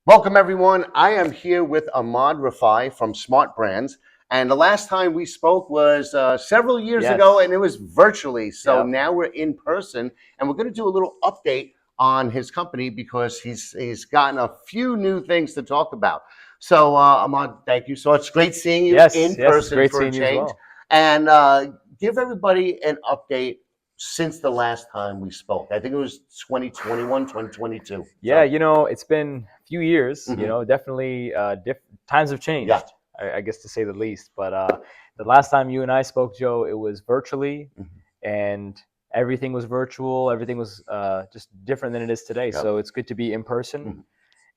Welcome, everyone. I am here with Ahmad Rafai from SmartBrands. And the last time we spoke was several years ago, and it was virtually. So now we're in person, and we're going to do a little update on his company because he's gotten a few new things to talk about. So, Ahmad, thank you. So it's great seeing you in person great for a seeing you as change. well. And give everybody an update since the last time we spoke. I think it was 2021, 2022. Yeah, it's been a few years. Definitely times have changed. Yeah. I guess to say the least. But the last time you and I spoke, Joe, it was virtually, and everything was virtual. Everything was just different than it is today. Yep. So it's good to be in person.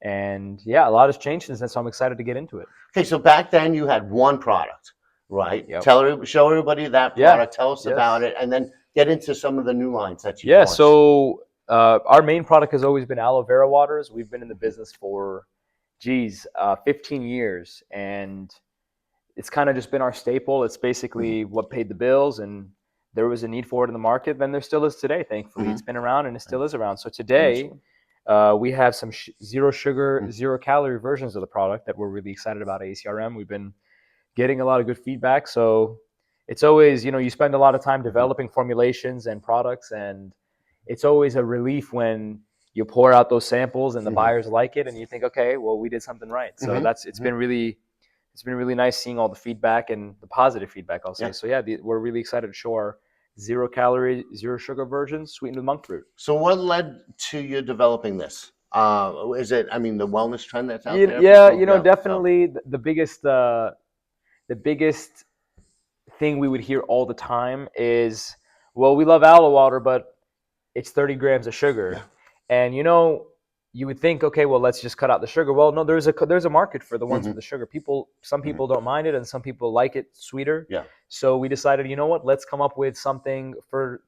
And yeah, a lot has changed since then. So I'm excited to get into it. Okay, so back then you had one product, right? Yep. Show everybody that product. Tell us about it, and then get into some of the new lines that you launched. So our main product has always been aloe vera waters. We've been in the business for 15 years, and it's kind of just been our staple. It's basically what paid the bills, and there was a need for it in the market. Then there still is today, thankfully. It's been around, and it still is around. So today, we have some zero sugar, zero calorie versions of the product that we're really excited about at ECRM. We've been getting a lot of good feedback. So it's always, you spend a lot of time developing formulations and products, and it's always a relief when you pour out those samples and the buyers like it, and you think, okay, well, we did something right. So it's been really nice seeing all the feedback and the positive feedback, I'll say. Yeah. So yeah, we're really excited to show our zero calorie, zero sugar versions sweetened with monk fruit. So what led to you developing this? Is it, the wellness trend that's out there? Yeah, definitely the biggest thing we would hear all the time is, well, we love aloe water, but it's 30 grams of sugar. Yeah. And you would think, okay, well, let's just cut out the sugar. Well, no, there's a market for the ones with the sugar. Some people don't mind it, and some people like it sweeter. Yeah. So we decided, you know what, let's come up with something for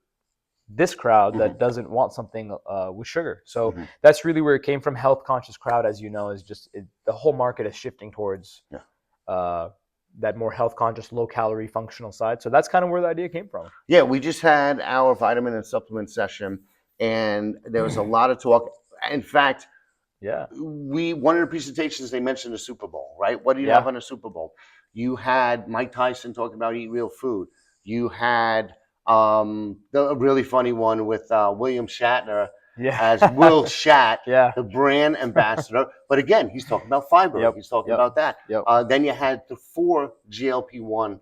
this crowd that doesn't want something with sugar. So that's really where it came from. Health conscious crowd, as you know, is just the whole market is shifting towards that more health conscious, low calorie, functional side. So that's kind of where the idea came from. Yeah, we just had our vitamin and supplement session, and there was a lot of talk. In fact, one of the presentations they mentioned the Super Bowl, right? What do you have on the Super Bowl? You had Mike Tyson talking about eat real food. You had the really funny one with William Shatner as Will Shat, the brand ambassador. But again, he's talking about fiber. He's talking about that. Then you had the 4 GLP-1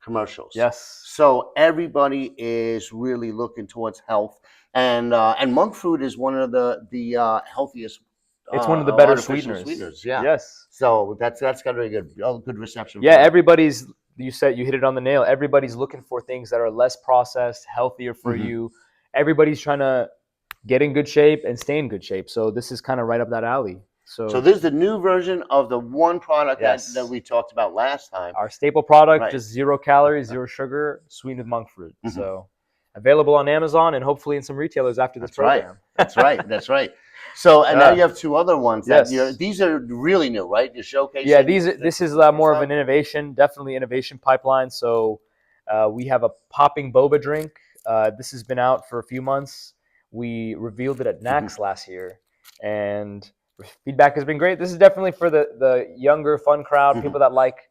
commercials. Yes. So everybody is really looking towards health, and monk fruit is one of the healthiest. It's one of the better sweeteners. Yeah. Yes. So that's got to be good reception. Yeah, everybody's. You hit it on the nail. Everybody's looking for things that are less processed, healthier for you. Everybody's trying to get in good shape and stay in good shape. So this is kind of right up that alley. So this is the new version of the one product that we talked about last time. Our staple product, just 0 calories, 0 sugar, sweetened with monk fruit. So available on Amazon and hopefully in some retailers after this program. That's right. So, and now you have 2 other ones. These are really new, right? You're showcasing. Yeah, this is more of an innovation, definitely innovation pipeline. So we have a popping boba drink. This has been out for a few months. We revealed it at NACS last year, and feedback has been great. This is definitely for the younger, fun crowd, people that like,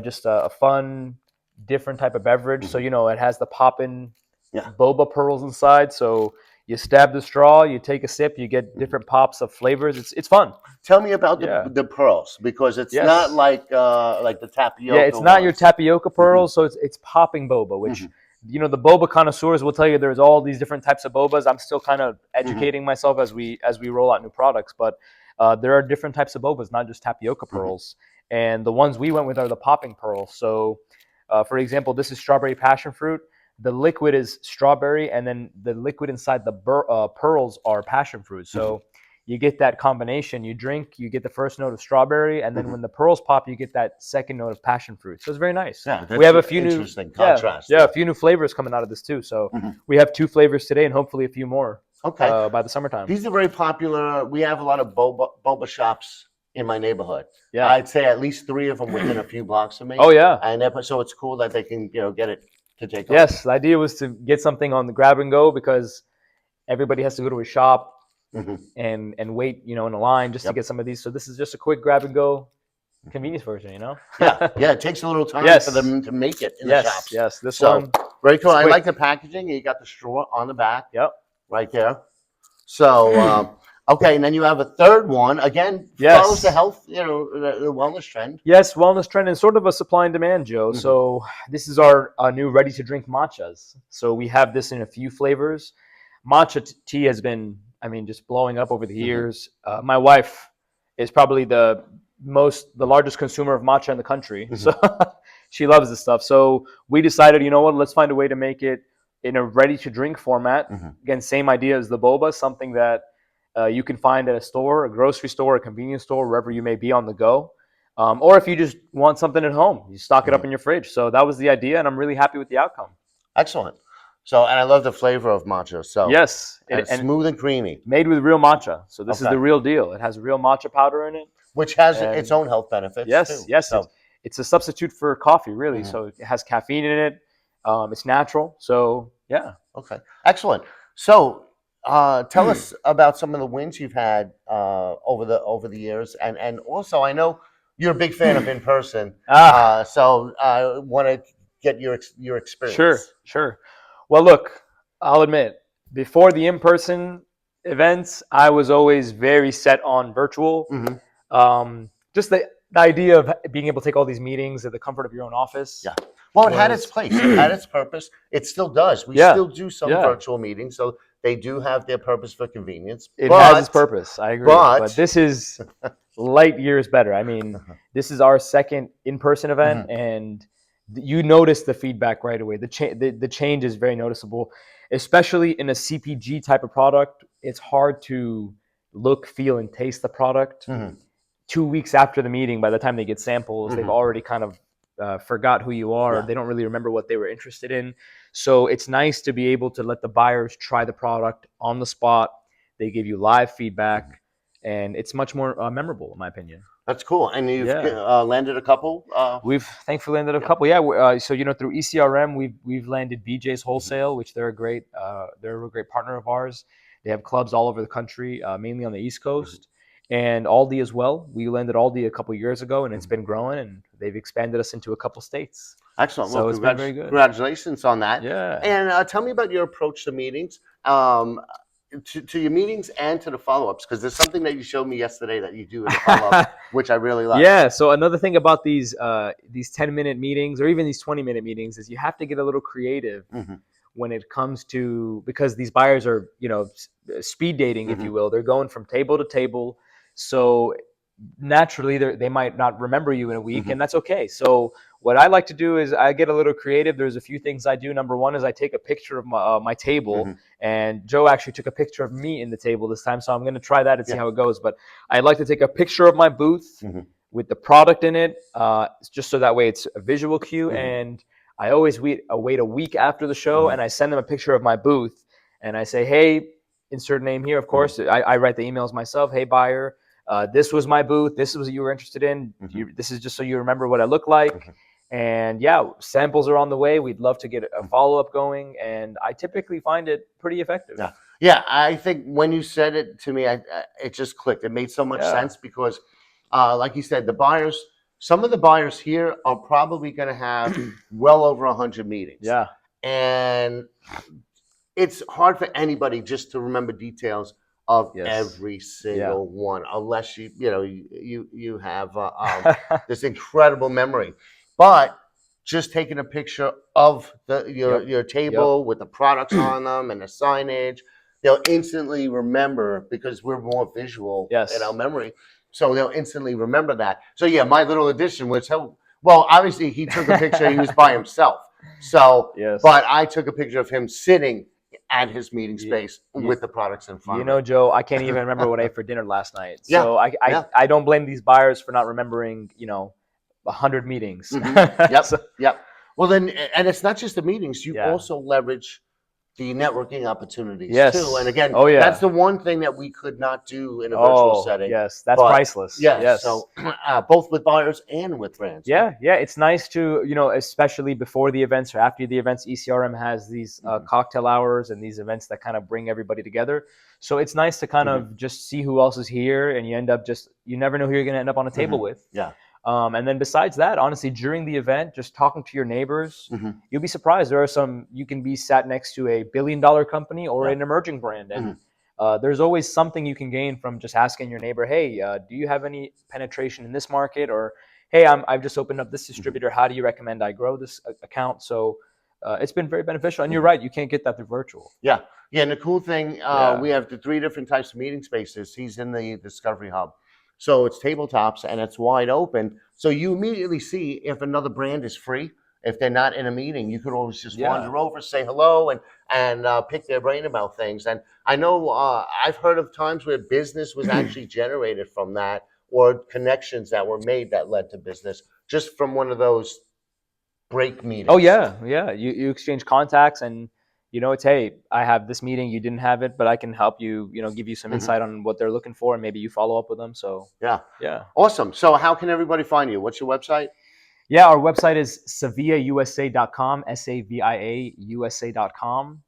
just a fun, different type of beverage. So, it has the poppin' boba pearls inside. So you stab the straw, you take a sip, you get different pops of flavors. It's fun. Tell me about the pearls, because it's not like the tapioca. Yeah, it's not your tapioca pearls. So it's popping boba, which the boba connoisseurs will tell you there's all these different types of bobas. I'm still kind of educating myself as we roll out new products, but there are different types of bobas, not just tapioca pearls. And the ones we went with are the popping pearls. So, for example, this is strawberry passion fruit. The liquid is strawberry, and then the liquid inside the pearls are passion fruit. So you get that combination. You drink, you get the first note of strawberry, and then when the pearls pop, you get that second note of passion fruit. So it's very nice. Yeah, we have a few interesting contrast. Yeah, a few new flavors coming out of this too. So we have 2 flavors today, and hopefully a few more. By the summertime. These are very popular. We have a lot of boba shops in my neighborhood. Yeah, I'd say at least 3 of them within a few blocks of me. Oh yeah, and so it's cool that they can get it to take off. Yes, the idea was to get something on the grab and go, because everybody has to go to a shop, and wait, in a line just to get some of these. So this is just a quick grab and go convenience version, Yeah, it takes a little time Yes. for them to make it in the shops. Yes, this So, one. very cool. is I quick. like the packaging. You got the straw on the back. Yep. Right there. So, okay, and then you have a third one. Again, Yes. follows the health, the wellness trend. Yes, wellness trend and sort of a supply and demand, Joe. So this is our new ready-to-drink matchas. So we have this in a few flavors. Matcha tea has been, just blowing up over the years. My wife is probably the largest consumer of matcha in the country. So she loves this stuff. So we decided, let's find a way to make it in a ready-to-drink format. Again, same idea as the boba, something that you can find at a store, a grocery store, a convenience store, wherever you may be on the go. Or if you just want something at home, you stock it up in your fridge. So that was the idea, and I'm really happy with the outcome. Excellent. So, and I love the flavor of matcha. So yes, and it's smooth and creamy. Made with real matcha. So this is the real deal. It has real matcha powder in it, which has its own health benefits. Yes, too. yes. So, it's a substitute for coffee, really. So it has caffeine in it. It's natural. So yeah. Okay, excellent. So tell us about some of the wins you've had over the years, and also I know you're a big fan of in person. So I want to get your experience. Sure. Well, look, I'll admit, before the in-person events, I was always very set on virtual. Just the idea of being able to take all these meetings at the comfort of your own office. Yeah. Well, it had its place. It had its purpose. It still does. We still do some virtual meetings, so they do have their purpose for convenience. It has its purpose. I agree. But this is light years better. This is our second in-person event, and you notice the feedback right away. The change is very noticeable, especially in a CPG type of product. It's hard to look, feel, and taste the product. 2 weeks after the meeting, by the time they get samples, they've already kind of forgot who you are. They don't really remember what they were interested in. So it's nice to be able to let the buyers try the product on the spot. They give you live feedback, and it's much more memorable, in my opinion. That's cool. And you've landed a couple? We've thankfully landed a couple. Yeah. So through ECRM, we've landed BJ's Wholesale, which they're a great partner of ours. They have clubs all over the country, mainly on the East Coast. And Aldi as well. We landed Aldi a couple years ago, and it's been growing, and they've expanded us into a couple states. Excellent. So it's been very good. Congratulations on that. Yeah. And tell me about your approach to meetings, to your meetings and to the follow-ups, because there's something that you showed me yesterday that you do in the follow-up, which I really like. Yeah. So another thing about these 10-minute meetings or even these 20-minute meetings is you have to get a little creative when it comes to, because these buyers are, speed dating, if you will. They're going from table to table. So naturally, they might not remember you in a week, and that's okay. So what I like to do is I get a little creative. There's a few things I do. Number one is I take a picture of my table, and Joe actually took a picture of me in the table this time, so I'm going to try that and see how it goes. But I like to take a picture of my booth with the product in it, just so that way it's a visual cue. And I always wait a week after the show, and I send them a picture of my booth, and I say, hey, insert name here, of course. I write the emails myself. Hey, buyer. This was my booth. This was what you were interested in. This is just so you remember what I look like. And samples are on the way. We'd love to get a follow-up going. And I typically find it pretty effective. Yeah, I think when you said it to me, it just clicked. It made so much sense because, like you said, some of the buyers here are probably going to have well over 100 meetings. Yeah. And it's hard for anybody just to remember details of every single one, unless you have this incredible memory. But just taking a picture of your table with the products on them and the signage, they'll instantly remember, because we're more visual in our memory. So they'll instantly remember that. So my little addition was obviously he took a picture. He was by himself. So, but I took a picture of him sitting at his meeting space with the products in front of him. Joe, I can't even remember what I ate for dinner last night. So I don't blame these buyers for not remembering, 100 meetings. Yep. Well, then, and it's not just the meetings. You also leverage the networking opportunities Yes. too. And again, Oh, yeah. that's the one thing that we could not do in a virtual setting. Yes, that's But, priceless. yes. So both with buyers and with brands. Yeah, Right? yeah. It's nice to, especially before the events or after the events, ECRM has these cocktail hours and these events that kind of bring everybody together. So it's nice to kind of just see who else is here, and you end up you never know who you're going to end up on a table with. Yeah. And then besides that, honestly, during the event, just talking to your neighbors, you'll be surprised. There are you can be sat next to a billion-dollar company or an emerging brand. And there's always something you can gain from just asking your neighbor, hey, do you have any penetration in this market? Or, hey, I've just opened up this distributor. How do you recommend I grow this account? So it's been very beneficial. And you're right, you can't get that through virtual. Yeah. Yeah. And the cool thing, we have the 3 different types of meeting spaces. He's in the Discovery Hub. So it's tabletops and it's wide open. So you immediately see if another brand is free. If they're not in a meeting, you could always just wander over, say hello, and pick their brain about things. And I know I've heard of times where business was actually generated from that, or connections that were made that led to business just from one of those break meetings. Oh, yeah. Yeah. You exchange contacts, and it's, hey, I have this meeting, you didn't have it, but I can help you, give you some insight on what they're looking for, and maybe you follow up with them. So yeah. Awesome. So how can everybody find you? What's your website? Yeah, our website is SaviaUSA.com, SaviaUSA.com.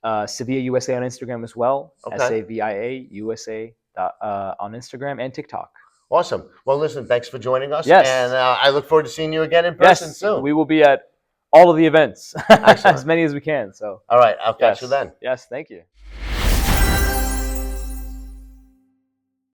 Savia USA on Instagram as well. SAVIA USA on Instagram and TikTok. Awesome. Well, listen, thanks for joining us. Yes. And I look forward to seeing you again in person soon. We will be at all of the events, as many as we can. So, all right, I'll catch you then. Yes, thank you.